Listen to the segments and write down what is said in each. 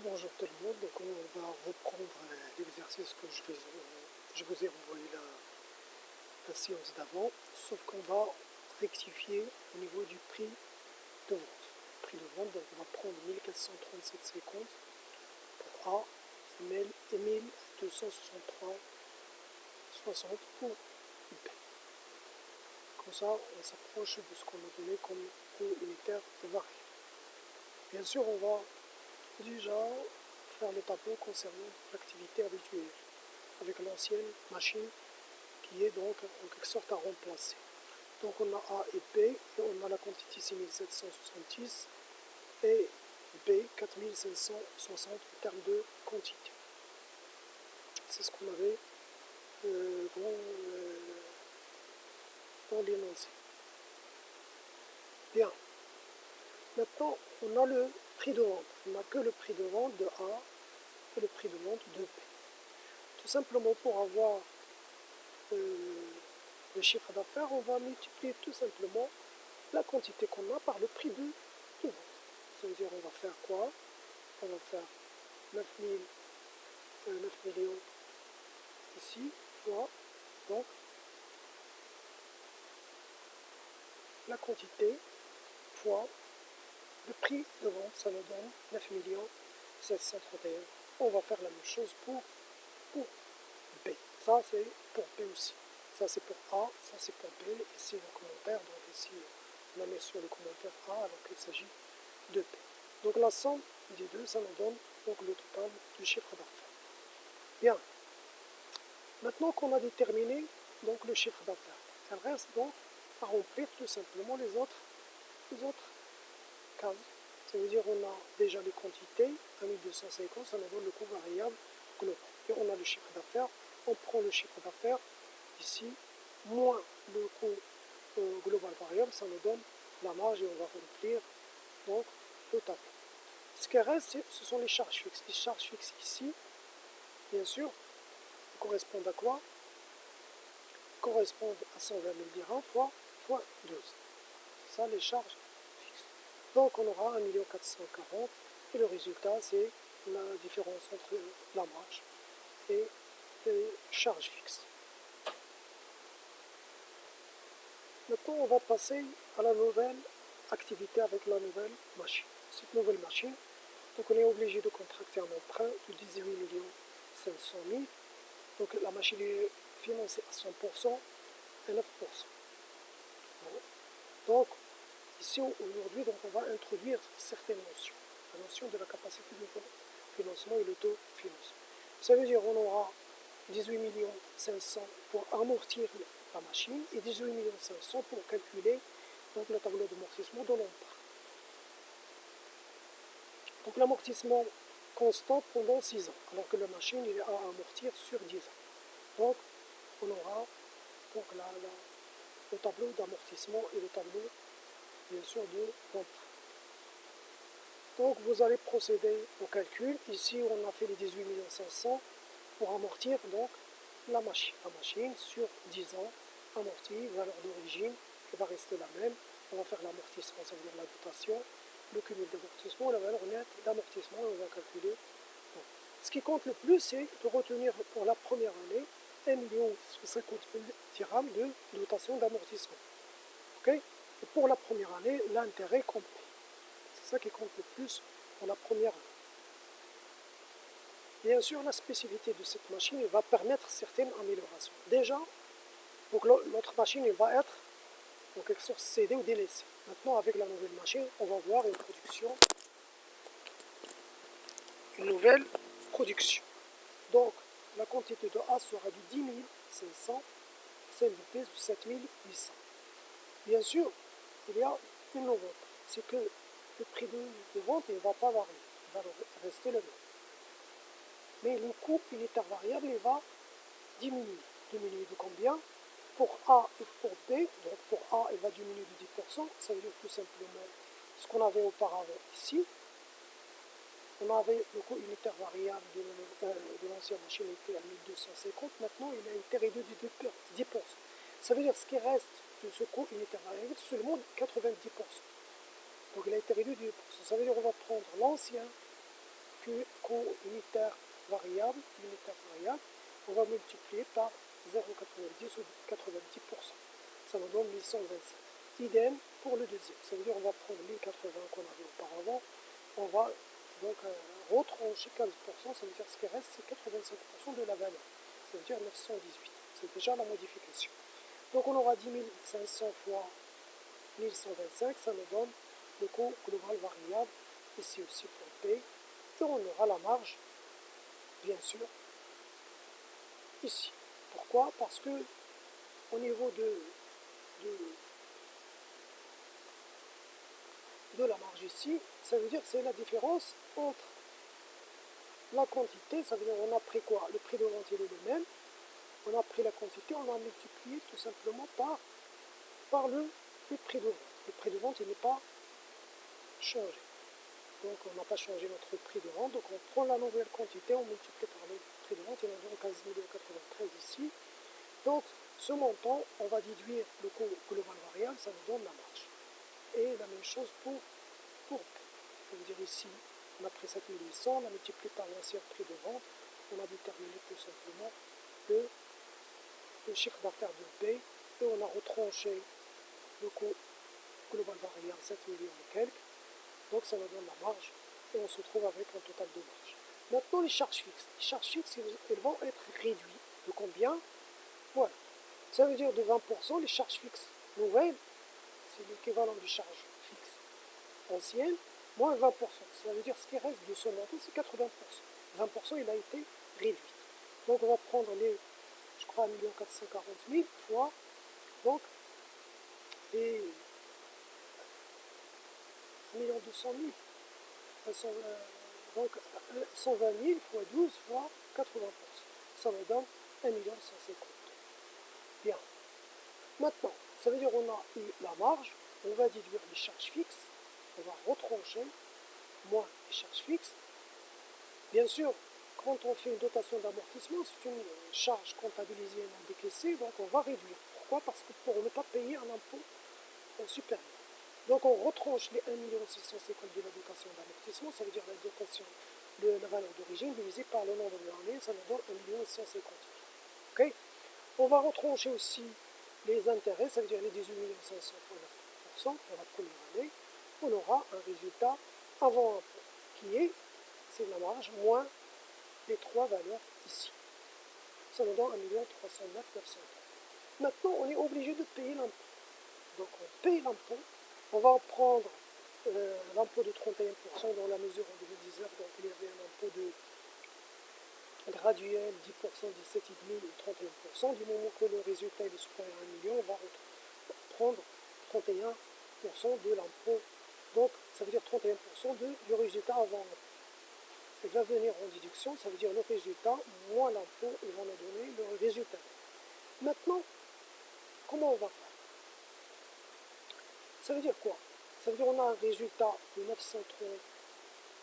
Bonjour tout le monde, donc on va reprendre l'exercice que je vous ai envoyé la séance d'avant, sauf qu'on va rectifier au niveau du prix de vente. Prix de vente, donc on va prendre 1437,50 pour A et 1263,60 pour B. Comme ça, on s'approche de ce qu'on a donné comme coût unitaire de variable. Bien sûr, on va déjà faire le tableau concernant l'activité habituelle avec l'ancienne machine qui est donc en quelque sorte à remplacer. Donc on a A et B et on a la quantité 6770 et B 4560 en termes de quantité. C'est ce qu'on avait dans l'énoncé. Bien. Maintenant, on a le prix de vente. On n'a que le prix de vente de A et le prix de vente de B. Tout simplement pour avoir le chiffre d'affaires, on va multiplier tout simplement la quantité qu'on a par le prix de vente. Ça veut dire on va faire quoi? On va faire 9 millions ici, fois donc la quantité fois le prix de vente, ça nous donne 9 731. On va faire la même chose pour B. Ça c'est pour B aussi. Ça c'est pour A, ça c'est pour B. Ici le commentaire, donc ici on la met sur le commentaire A alors qu'il s'agit de B. Donc la somme des deux, ça nous donne donc le total du chiffre d'affaires. Bien. Maintenant qu'on a déterminé donc le chiffre d'affaires, il reste donc à remplir tout simplement les autres cases. Ça veut dire on a déjà les quantités, 1250, ça nous donne le coût variable global. Et on a le chiffre d'affaires, on prend le chiffre d'affaires ici, moins le coût global variable, ça nous donne la marge et on va remplir donc le tableau. Ce qui reste, ce sont les charges fixes. Les charges fixes ici, bien sûr, correspondent à quoi? Correspondent à 120 000 dirhams fois 12. C'est ça les charges fixes. Donc on aura 1 440 et le résultat c'est la différence entre la marge et les charges fixes. Maintenant on va passer à la nouvelle activité avec la nouvelle machine. Cette nouvelle machine, donc on est obligé de contracter un emprunt de 18 500 000. Donc la machine est financée à 100% et 9%. Donc ici aujourd'hui, donc, on va introduire certaines notions. La notion de la capacité de financement et le taux de financement. Ça veut dire qu'on aura 18 500 000 pour amortir la machine et 18 500 000 pour calculer donc, le tableau d'amortissement de l'emprunt. Donc l'amortissement constant pendant 6 ans, alors que la machine est à amortir sur 10 ans. Donc on aura donc, le tableau d'amortissement et le tableau bien sûr de l'emprunt. Donc vous allez procéder au calcul. Ici on a fait les 18 500 000 pour amortir donc la machine. La machine sur 10 ans amortie, valeur d'origine qui va rester la même. On va faire l'amortissement, ça veut dire la dotation, le cumul d'amortissement, la valeur nette d'amortissement et on va calculer. Donc, ce qui compte le plus c'est de retenir pour la première année 1 50 000 dirhams de dotation d'amortissement. Okay? Et pour la première année, l'intérêt complet. C'est ça qui compte le plus pour la première année. Bien sûr, la spécificité de cette machine va permettre certaines améliorations. Déjà, donc l'autre machine va être en quelque sorte cédée ou délaissée. Maintenant, avec la nouvelle machine, on va voir une nouvelle production. Donc, la quantité de A sera de 10 500, celle de B de 7 800. Bien sûr, il y a une nouveauté, c'est que le prix de vente ne va pas varier, il va rester le même. Mais le coût unitaire variable il va diminuer. Diminuer de combien? Pour A et pour B, donc pour A il va diminuer de 10%, ça veut dire tout simplement ce qu'on avait auparavant ici. On avait le coût unitaire variable de l'ancienne machine était à 1250, maintenant il a été réduit de 10%. Ça veut dire ce qui reste de ce coût unitaire variable, seulement 90%. Donc il a été réduit de 10%. Ça veut dire qu'on va prendre l'ancien coût unitaire variable, on va multiplier par 0,90 ou 90%. Ça nous donne 1125. Idem pour le deuxième. Ça veut dire on va prendre 1080 qu'on avait auparavant, on va donc retrancher 15%, ça veut dire ce qui reste c'est 85% de la valeur. Ça veut dire 918. C'est déjà la modification. Donc on aura 10 500 fois 1125, ça nous donne le coût global variable, ici aussi pour P, et on aura la marge, bien sûr, ici. Pourquoi? Parce que au niveau de la marge ici, ça veut dire que c'est la différence entre la quantité, ça veut dire on a pris quoi? Le prix de vente il est le même, on a pris la quantité, on a multiplié tout simplement par le prix de vente. Le prix de vente il n'est pas changé. Donc on n'a pas changé notre prix de vente, donc on prend la nouvelle quantité, on multiplie par le prix de vente, et on a donc 15 093 ici. Donc ce montant, on va déduire le coût global variable, ça nous donne la marge. Et la même chose pour P. Ça veut dire ici, on a pris 7800, on a multiplié par l'ancien prix de vente, on a déterminé tout simplement le chiffre d'affaires de P, et on a retranché le coût global variable 7 millions et quelques. Donc ça nous donne la marge et on se trouve avec un total de marge. Maintenant les charges fixes. Les charges fixes, elles vont être réduites. De combien? Voilà. Ça veut dire de 20%, les charges fixes nouvelles, c'est l'équivalent des charges fixes anciennes, moins 20%. Ça veut dire ce qui reste de ce montant, c'est 80%. 20% il a été réduit. Donc on va prendre les, je crois, 1 440 000 fois, donc, les 1 200 000. Donc 120 000 fois 12 fois 80%. Ça me donne 1 150 000. Bien. Maintenant, ça veut dire qu'on a eu la marge, on va déduire les charges fixes, on va retrancher, moins les charges fixes. Bien sûr, quand on fait une dotation d'amortissement, c'est une charge comptabilisée et non décaissée, donc on va réduire. Pourquoi? Parce que pour ne pas payer un impôt supérieur. Donc on retranche les 1 650 000 de la dotation d'amortissement, ça veut dire la dotation de la valeur d'origine divisée par le nombre de l'année, ça nous donne 1 150 000. Okay? On va retrancher aussi les intérêts, ça veut dire les 18 500 fois 9% pour la première année. On aura un résultat avant impôt qui est, c'est la marge, moins les trois valeurs ici. Ça nous donne 1 309 900 000. Maintenant, on est obligé de payer l'impôt. Donc on paye l'impôt. On va prendre l'impôt de 31% dans la mesure en 2019, donc il y avait un impôt de graduel, 10%, 17,5% et 31%. Du moment que le résultat est supérieur à 1 million, on va prendre 31% de l'impôt. Donc ça veut dire 31% du résultat avant l'impôt. Il va venir en déduction, ça veut dire le résultat moins l'impôt, il va nous donner le résultat. Maintenant, comment on va faire? Ça veut dire quoi? Ça veut dire qu'on a un résultat de 903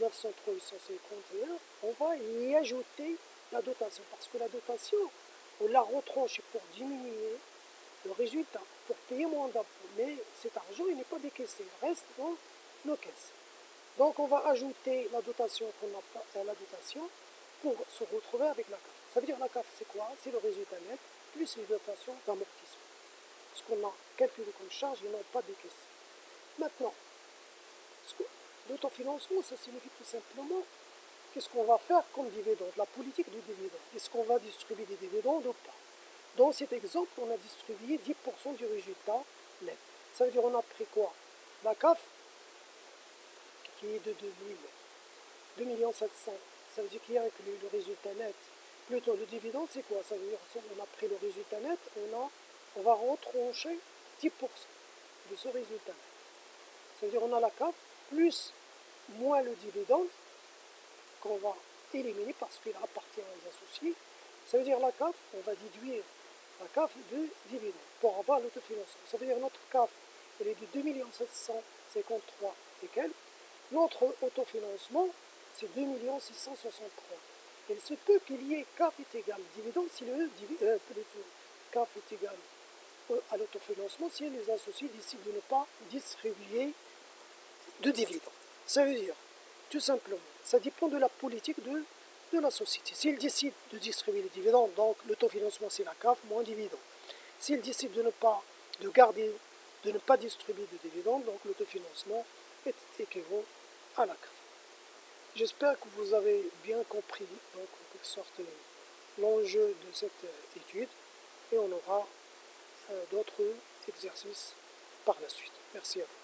851, on va y ajouter la dotation, parce que la dotation, on l'a retranche pour diminuer le résultat, pour payer moins d'impôts, mais cet argent il n'est pas décaissé, il reste dans nos caisses. Donc on va ajouter la dotation qu'on n'a pas, la dotation pour se retrouver avec la CAF. Ça veut dire la CAF c'est quoi? C'est le résultat net plus les dotations d'amortissement. Ce qu'on a calculé comme charge, ils n'ont pas décaissé. Maintenant, l'autofinancement, ça signifie tout simplement qu'est-ce qu'on va faire comme dividende, la politique du dividende. Est-ce qu'on va distribuer des dividendes ou pas? Dans cet exemple, on a distribué 10% du résultat net. Ça veut dire qu'on a pris quoi? La CAF, qui est de 2 700 000. Ça veut dire qu'il y a inclus le résultat net. Plutôt, le dividende, c'est quoi? Ça veut dire qu'on a pris le résultat net, on va retrancher 10% de ce résultat net. Ça veut dire qu'on a la CAF plus moins le dividende qu'on va éliminer parce qu'il appartient aux associés. Ça veut dire la CAF, on va déduire la CAF de dividende pour avoir l'autofinancement. Ça veut dire notre CAF, elle est de 2 753 et quelques. Notre autofinancement, c'est 2 663. Il se peut qu'il y ait CAF est égal dividende si le CAF est égal à l'autofinancement si les associés décident de ne pas distribuer de dividendes. Ça veut dire, Tout simplement. Ça dépend de la politique de la société. S'il décide de distribuer les dividendes, donc l'autofinancement c'est la CAF, moins dividendes. S'il décide de ne pas distribuer de dividendes, donc l'autofinancement équivaut à la CAF. J'espère que vous avez bien compris, donc en quelque sorte, l'enjeu de cette étude, et on aura d'autres exercices par la suite. Merci à vous.